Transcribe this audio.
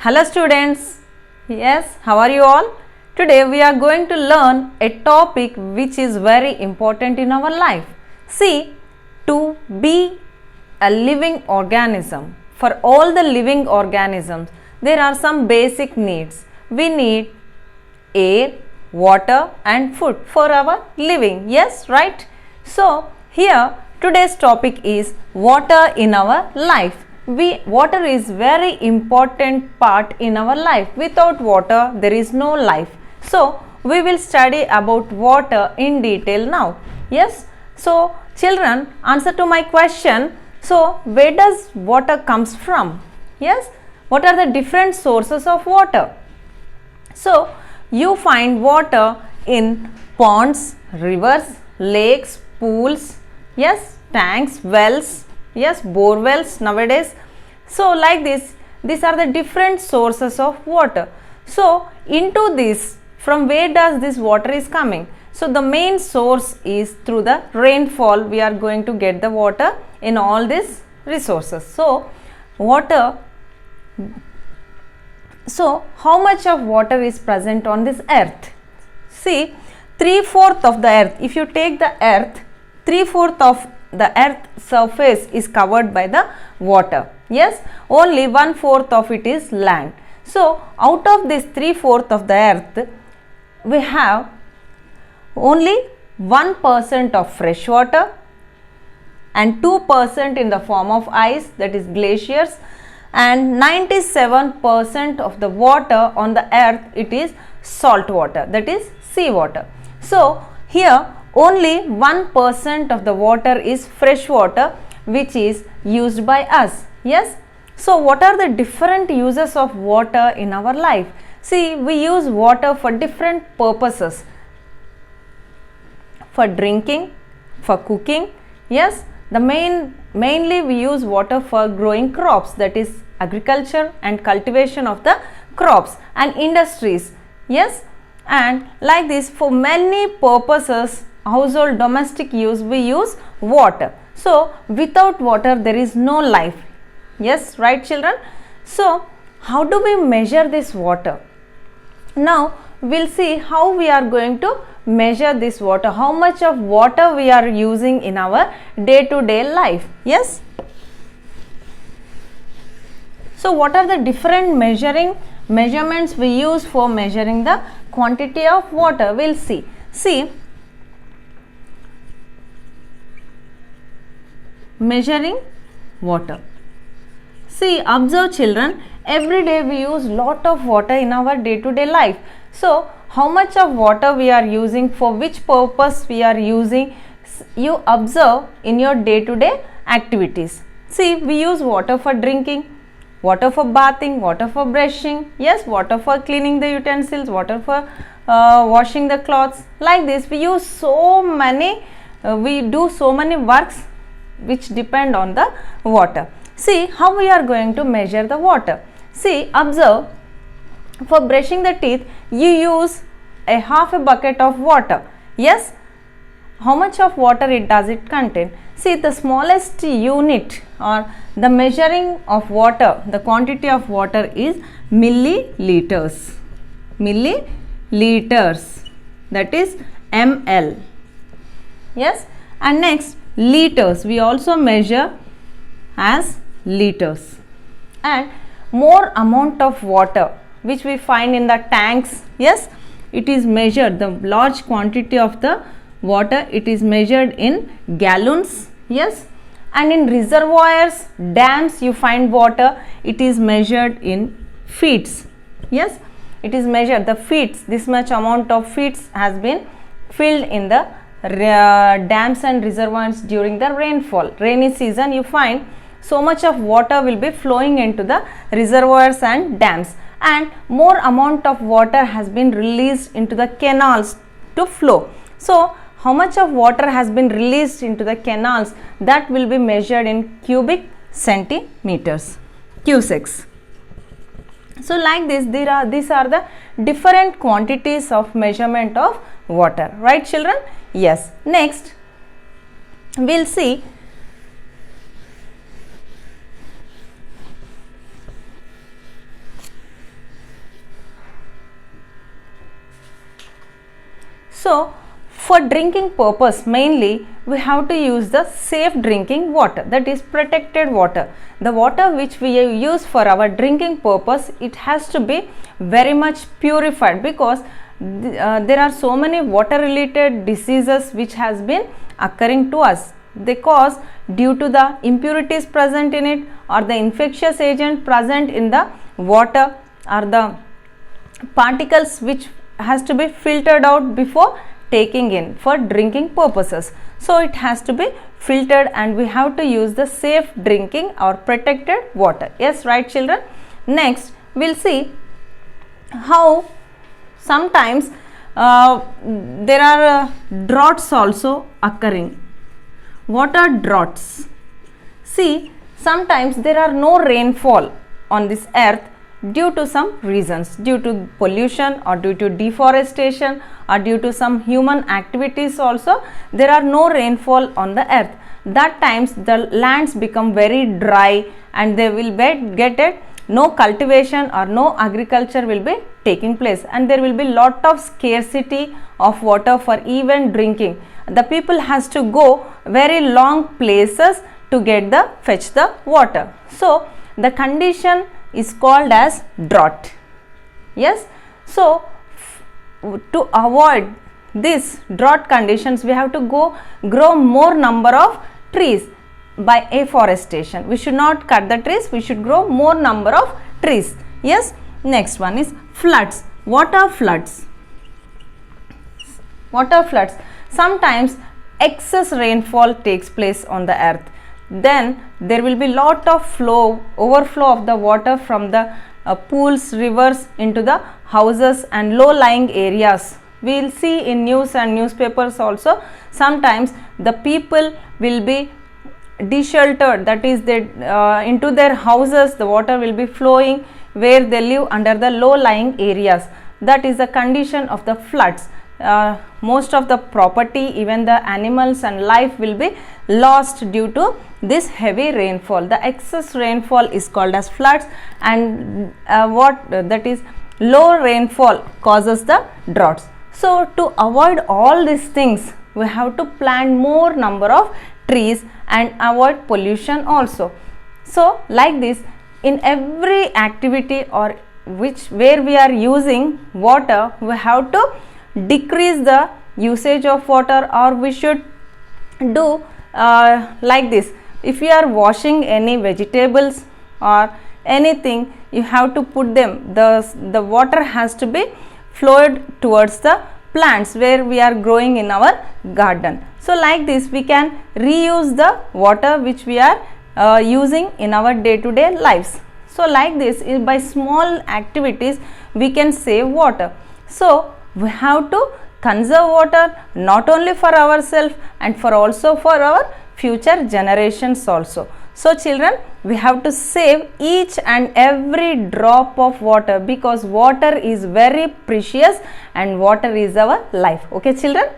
Hello students. Yes, how are you all? Today we are going to learn a topic which is very important in our life. See, to be a living organism, for all the living organisms, there are some basic needs. We need air, water and food for our living. Yes, right? So, here today's topic is water in our life. Water is very important part in our life. Without water there is no life. So we will study about water in detail now. Yes, so children, answer to my question. So where does water comes from? Yes, what are the different sources of water? So you find water in ponds, rivers, lakes, pools, yes, tanks, wells, yes, bore wells nowadays. So like this, these are the different sources of water. So into this, from where does this water is coming? So the main source is through the rainfall. We are going to get the water in all these resources. So water, so how much of water is present on this earth? See, 3/4 of the earth, if you take the earth, 3/4 of the earth surface is covered by the water. Yes, only 1/4 of it is land. So out of this 3/4 of the earth, we have only 1% of fresh water and 2% in the form of ice, that is glaciers, and 97% of the water on the earth, it is salt water, that is sea water. So here only 1% of the water is fresh water, which is used by us. Yes, so what are the different uses of water in our life? See, we use water for different purposes, for drinking, for cooking. Yes, the mainly we use water for growing crops, that is agriculture and cultivation of the crops and industries. Yes, and like this, for many purposes, household domestic use, we use water. So without water there is no life. Yes, right children? So how do we measure this water? Now we'll see how we are going to measure this water, how much of water we are using in our day-to-day life. Yes, so what are the different measurements we use for measuring the quantity of water? We'll see. See, measuring water. See, observe children, every day we use lot of water in our day-to-day life. So how much of water we are using, for which purpose we are using, you observe in your day-to-day activities. See, we use water for drinking, water for bathing, water for brushing, yes, water for cleaning the utensils, water for washing the clothes. Like this, we use so many, we do so many works which depend on the water. See how we are going to measure the water. See, observe, for brushing the teeth, you use a half a bucket of water. Yes, how much of water does it contain? See, the smallest unit or the measuring of water, the quantity of water is milliliters. Milliliters, that is ml. Yes, and next liters, we also measure as liters. And more amount of water which we find in the tanks, yes, it is measured, the large quantity of the water, it is measured in gallons. Yes, and in reservoirs, dams, you find water, it is measured in feet. Yes, it is measured, the feet, this much amount of feet has been filled in the dams and reservoirs during the rainfall. Rainy season, you find so much of water will be flowing into the reservoirs and dams, and more amount of water has been released into the canals to flow. So how much of water has been released into the canals, that will be measured in cubic centimeters, cusecs. So like this, these are the different quantities of measurement of water, right children? Yes, next we'll see So for drinking purpose mainly we have to use the safe drinking water, that is protected water. The water which we use for our drinking purpose, it has to be very much purified, because there are so many water related diseases which has been occurring to us. They cause due to the impurities present in it, or the infectious agent present in the water, or the particles which has to be filtered out before taking in for drinking purposes. So it has to be filtered, and we have to use the safe drinking or protected water. Yes, right children. Next we'll see how sometimes there are droughts also occurring. What are droughts? See, sometimes there are no rainfall on this earth due to some reasons, due to pollution or due to deforestation or due to some human activities also. There are no rainfall on the earth. That times the lands become very dry, and they will get it, no cultivation or no agriculture will be taking place, and there will be lot of scarcity of water for even drinking. The people has to go very long places to fetch the water. So the condition is called as drought. Yes, so to avoid this drought conditions, we have to grow more number of trees by afforestation. We should not cut the trees, we should grow more number of trees. Yes, next one is floods. What are floods? What are floods? Sometimes excess rainfall takes place on the earth. Then there will be lot of overflow of the water from the pools, rivers into the houses and low lying areas. We will see in news and newspapers also, sometimes the people will be de-sheltered, that is into their houses the water will be flowing where they live under the low lying areas. That is the condition of the floods. Most of the property, even the animals and life will be lost due to this heavy rainfall. The excess rainfall is called as floods, and that is low rainfall causes the droughts. So to avoid all these things, we have to plant more number of trees and avoid pollution also. So like this, in every activity or where we are using water, we have to decrease the usage of water, or we should do like this. If you are washing any vegetables or anything, you have to put them, the water has to be flowed towards the plants where we are growing in our garden. So like this, we can reuse the water which we are using in our day-to-day lives. So like this, by small activities we can save water. So we have to conserve water not only for ourselves and also for our future generations also. So children, we have to save each and every drop of water, because water is very precious and water is our life. Okay children.